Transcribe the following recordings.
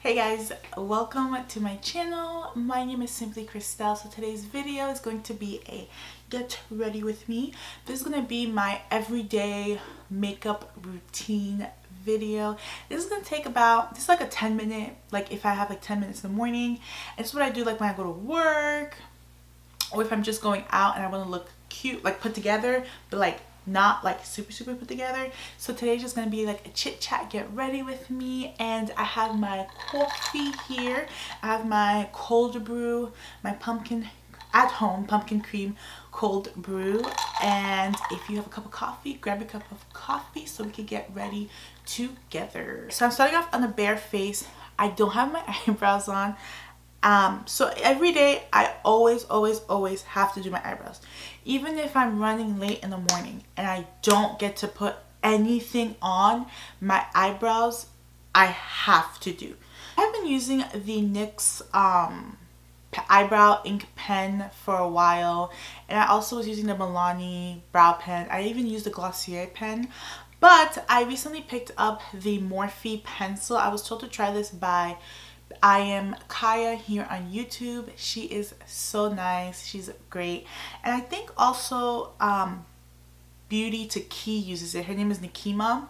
Hey guys, welcome to my channel. My name is SimplyKrystelle. So today's video is going to be a get ready with me. This is going to be my everyday makeup routine video. This is going to take about, this is like a 10-minute, like if I have like 10 minutes in the morning. It's what I do like when I go to work, or if I'm just going out and I want to look cute, like put together, but like not like super put together. So today's just gonna be like a chit chat, get ready with me. And I have my coffee here. I have my cold brew, my pumpkin at home pumpkin cream cold brew. And if you have a cup of coffee, grab a cup of coffee so we can get ready together. So I'm starting off on a bare face. I don't have my eyebrows on. So every day I always have to do my eyebrows, even if I'm running late in the morning and I don't get to put anything on my eyebrows. I have to do. I've been using the NYX eyebrow ink pen for a while, and I also was using the Milani brow pen. I even used the Glossier pen, but I recently picked up the Morphe pencil. I was told to try this by I am Kaja here on YouTube. She is so nice. She's great. And I think also Beauty to Key uses it. Her name is Nikima.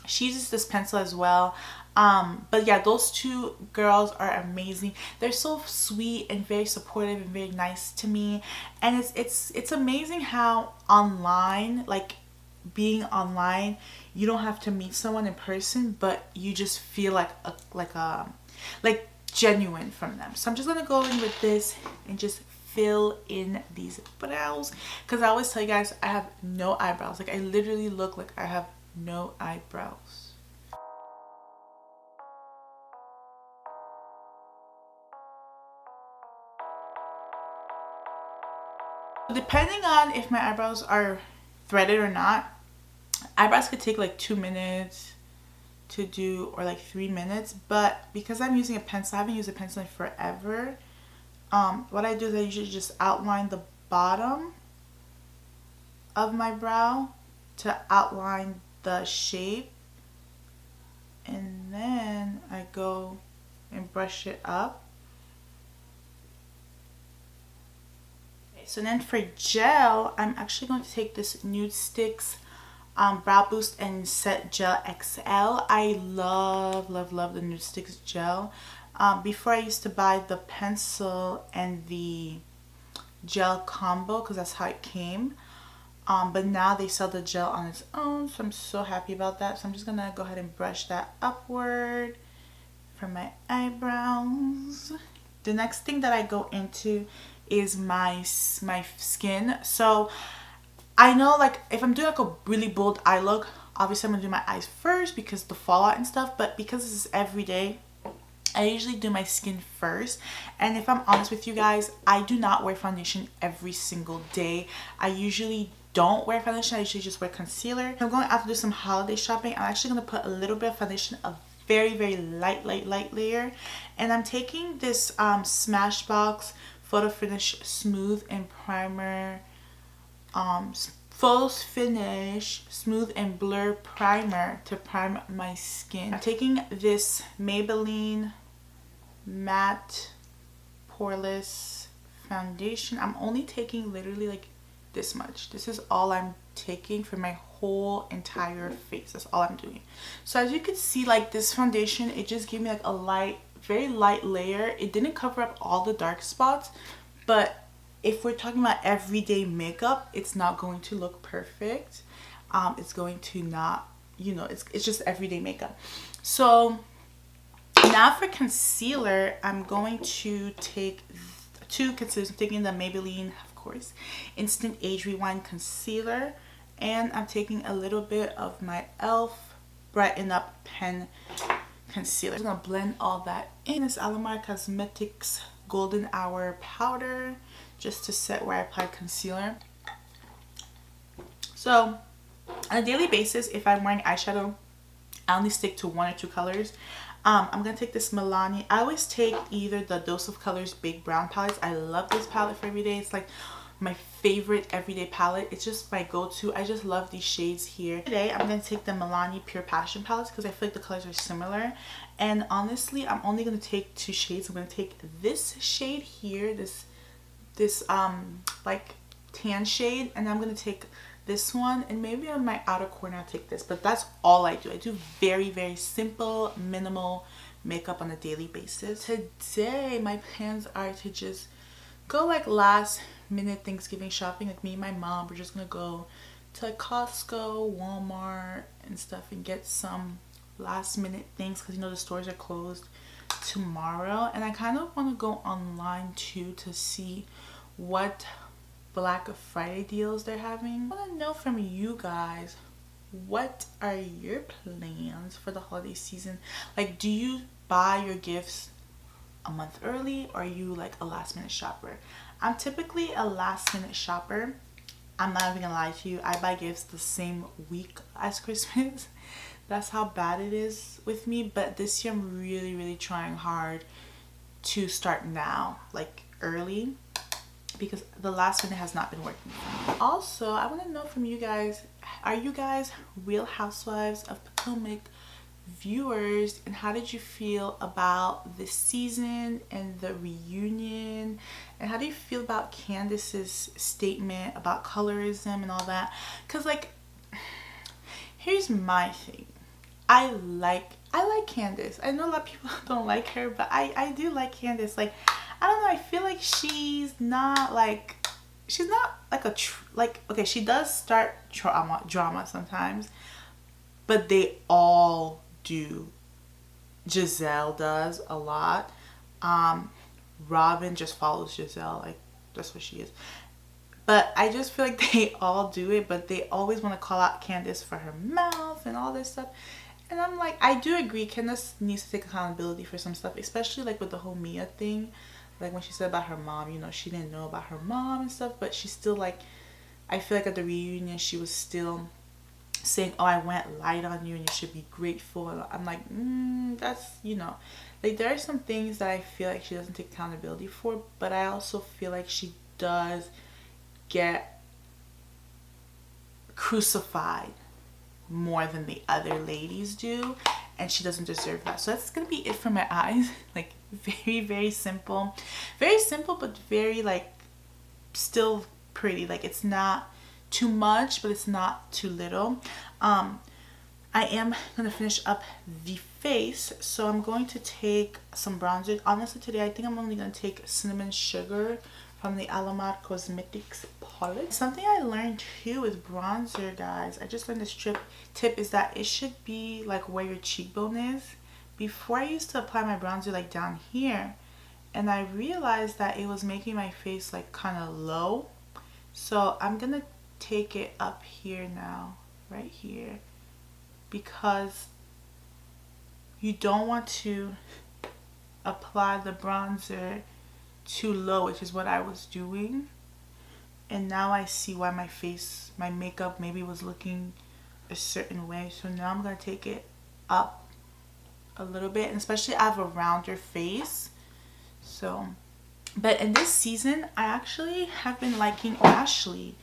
She uses this pencil as well. But yeah, those two girls are amazing. They're so sweet and very supportive and very nice to me. And it's amazing how online, like being online, you don't have to meet someone in person, but you just feel like genuine from them. So I'm just gonna go in with this and just fill in these brows, because I always tell you guys I have no eyebrows. Like I literally look like I have no eyebrows. Depending on if my eyebrows are threaded or not, eyebrows could take like 2 minutes to do, or like 3 minutes. But because I'm using a pencil, I haven't used a pencil in forever. What I do is I usually just outline the bottom of my brow to outline the shape, and then I go and brush it up. Okay, so then for gel, I'm actually going to take this Nudestix Brow Boost and Set Gel XL. I love the Nudestix gel. Before I used to buy the pencil and the gel combo because that's how it came. But now they sell the gel on its own, so I'm so happy about that. So I'm just gonna go ahead and brush that upward from my eyebrows. The next thing that I go into is my skin. So I know, like, if I'm doing like a really bold eye look, obviously I'm gonna do my eyes first because the fallout and stuff, but because this is every day, I usually do my skin first. And if I'm honest with you guys, I do not wear foundation every single day. I usually don't wear foundation. I usually just wear concealer. I'm going out to do some holiday shopping. I'm actually gonna put a little bit of foundation, a very light layer, and I'm taking this Smashbox photofinish smooth and primer, photofinish smooth and blur primer to prime my skin. I'm taking this Maybelline matte poreless foundation. I'm only taking literally like this much. This is all I'm taking for my whole entire face. That's all I'm doing. So as you can see, like, this foundation, it just gave me like a light, very light layer. It didn't cover up all the dark spots, but if we're talking about everyday makeup, it's not going to look perfect. It's going to not, you know, it's just everyday makeup. So now for concealer, I'm going to take two concealers. I'm taking the Maybelline, of course, Instant Age Rewind Concealer, and I'm taking a little bit of my e.l.f. Brighten Up Pen Concealer. I'm gonna blend all that in. This ALamar Cosmetics Golden Hour Powder, just to set where I applied concealer. So on a daily basis, if I'm wearing eyeshadow, I only stick to 1 or 2 colors. I'm gonna take this Milani. I always take either the Dose of Colors Big Brown palettes. I love this palette for every day. It's like my favorite everyday palette. It's just my go-to. I just love these shades here. Today I'm going to take the Milani Pure Passion palettes because I feel like the colors are similar. And honestly, I'm only going to take 2 shades. I'm going to take this shade here, this like tan shade, and I'm going to take this one, and maybe on my outer corner I'll take this, but that's all I do. I do very, very simple, minimal makeup on a daily basis. Today my plans are to just go like last minute Thanksgiving shopping. Like me and my mom, we're just gonna go to like Costco, Walmart and stuff and get some last minute things because you know the stores are closed tomorrow. And I kind of want to go online too to see what Black Friday deals they're having. I want to know from you guys, what are your plans for the holiday season? Like, do you buy your gifts a month early, or are you like a last minute shopper? I'm typically a last minute shopper. I'm not even gonna lie to you, I buy gifts the same week as Christmas. That's how bad it is with me. But this year I'm really trying hard to start now, like early, because the last minute has not been working for me. Also, I want to know from you guys, are you guys Real Housewives of Potomac viewers, and how did you feel about this season and the reunion, and how do you feel about Candace's statement about colorism and all that? Because like, here's my thing, I like Candace. I know a lot of people don't like her, but I do like Candace. Like, I don't know, I feel like she's not like a like, okay, she does start drama sometimes, but they all do. Giselle does a lot. Robin just follows Giselle, like that's what she is. But I just feel like they all do it, but they always want to call out Candace for her mouth and all this stuff. And I'm like, I do agree, Candace needs to take accountability for some stuff, especially like with the whole Mia thing. Like when she said about her mom, you know, she didn't know about her mom and stuff, but she still, like, I feel like at the reunion she was still saying, oh, I went light on you and you should be grateful. And I'm like, that's, you know, like there are some things that I feel like she doesn't take accountability for, but I also feel like she does get crucified more than the other ladies do, and she doesn't deserve that. So that's gonna be it for my eyes. Like very simple, but very like still pretty. Like it's not too much, but it's not too little. I am gonna finish up the face, so I'm going to take some bronzer. Honestly, today I think I'm only gonna take Cinnamon Sugar from the ALamar Cosmetics palette. Something I learned too with bronzer, guys, I just learned this tip is that it should be like where your cheekbone is. Before I used to apply my bronzer like down here, and I realized that it was making my face like kind of low. So I'm gonna take it up here now, right here, because you don't want to apply the bronzer too low, which is what I was doing. And now I see why my makeup maybe was looking a certain way. So now I'm going to take it up a little bit, and especially I have a rounder face. So, but in this season I actually have been liking Ashley,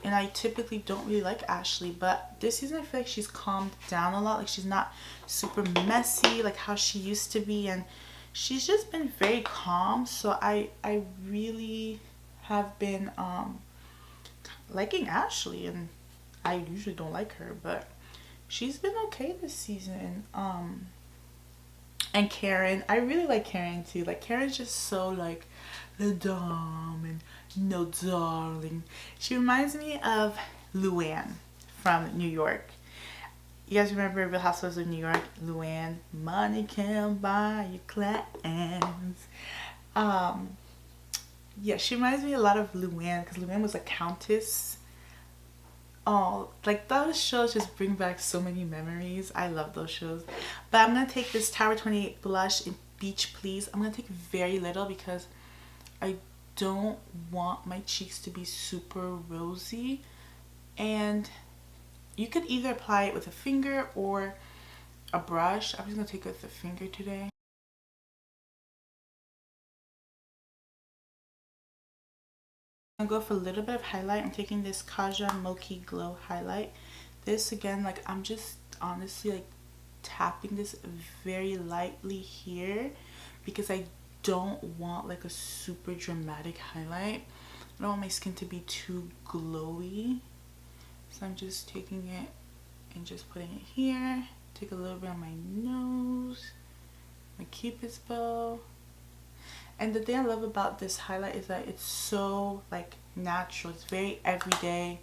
and I typically don't really like Ashley, but this season I feel like she's calmed down a lot. Like she's not super messy like how she used to be, and she's just been very calm. So I really have been liking Ashley, and I usually don't like her, but she's been okay this season. And Karen, I really like Karen too. Like Karen's just so like the dom and no darling. She reminds me of Luann from New York. You guys remember Real Housewives of New York? Luann, money can buy you clams. Yeah, she reminds me a lot of Luann, because Luann was a countess. Oh, like those shows just bring back so many memories. I love those shows. But I'm going to take this Tower 28 blush in Beach Please. I'm going to take very little because I don't want my cheeks to be super rosy. And you could either apply it with a finger or a brush. I'm just going to take it with a finger today. I'm gonna go for a little bit of highlight. I'm taking this Kaja Mochi Glow highlight. This again, like I'm just honestly like tapping this very lightly here because I don't want like a super dramatic highlight. I don't want my skin to be too glowy. So I'm just taking it and just putting it here. Take a little bit on my nose, my cupid's bow. And the thing I love about this highlight is that it's so like natural. It's very everyday,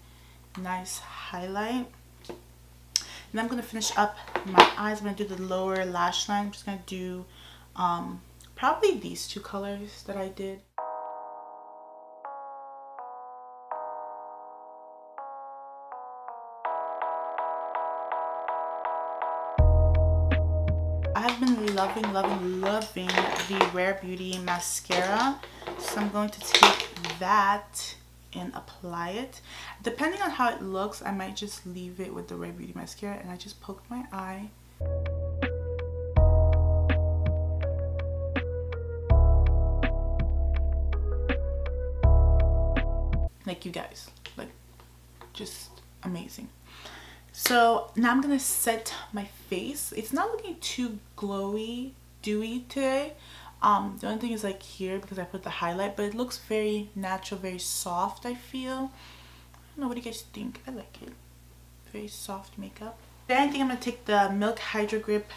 nice highlight. And I'm going to finish up my eyes. I'm going to do the lower lash line. I'm just going to do probably these two colors that I did. I have been loving the Rare Beauty mascara, so I'm going to take that and apply it. Depending on how it looks, I might just leave it with the Rare Beauty mascara. And I just poked my eye. Like, you guys, like, just amazing. So now I'm gonna set my face. It's not looking too glowy, dewy today. The only thing is like here because I put the highlight, but it looks very natural, very soft, I feel. I don't know, what do you guys think? I like it. Very soft makeup. Then I think I'm gonna take the Milk Hydro Grip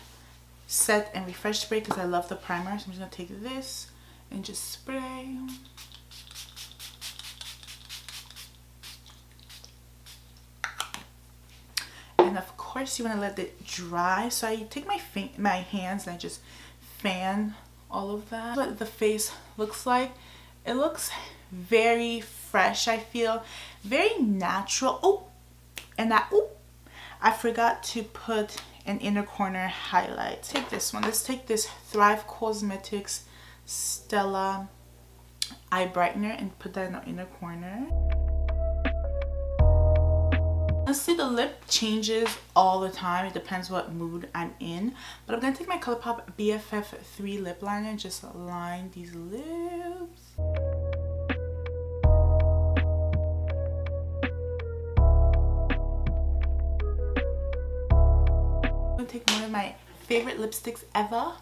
Set and Refresh Spray because I love the primer. So I'm just gonna take this and just spray. And of course you want to let it dry, so I take my hands and I just fan all of that. What the face looks like, it looks very fresh, I feel very natural. Oh, and I forgot to put an inner corner highlight. Take this one. Let's take this Thrive Cosmetics Stella eye brightener and put that in the inner corner. Honestly, the lip changes all the time. It depends what mood I'm in. But I'm going to take my Colourpop Bff3 lip liner and just line these lips. I'm going to take one of my favorite lipsticks ever.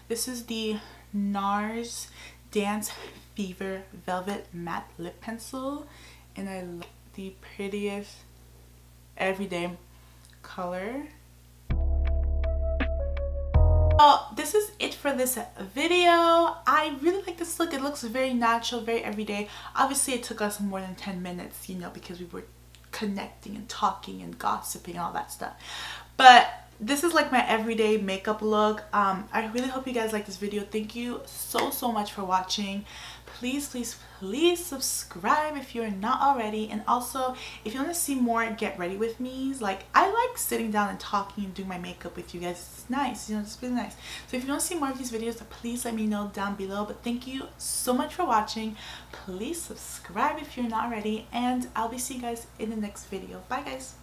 This is the Nars Dance Fever Velvet Matte Lip Pencil. And I love the prettiest everyday color. So this is it for this video. I really like this look. It looks very natural, very everyday. Obviously it took us more than 10 minutes, you know, because we were connecting and talking and gossiping and all that stuff. But this is like my everyday makeup look. I really hope you guys like this video. Thank you so much for watching. Please subscribe if you're not already. And also, if you want to see more get ready with me, like I like sitting down and talking and doing my makeup with you guys. It's nice, you know, it's really nice. So if you want to see more of these videos, please let me know down below. But thank you so much for watching. Please subscribe if you're not already, and I'll be seeing you guys in the next video. Bye guys.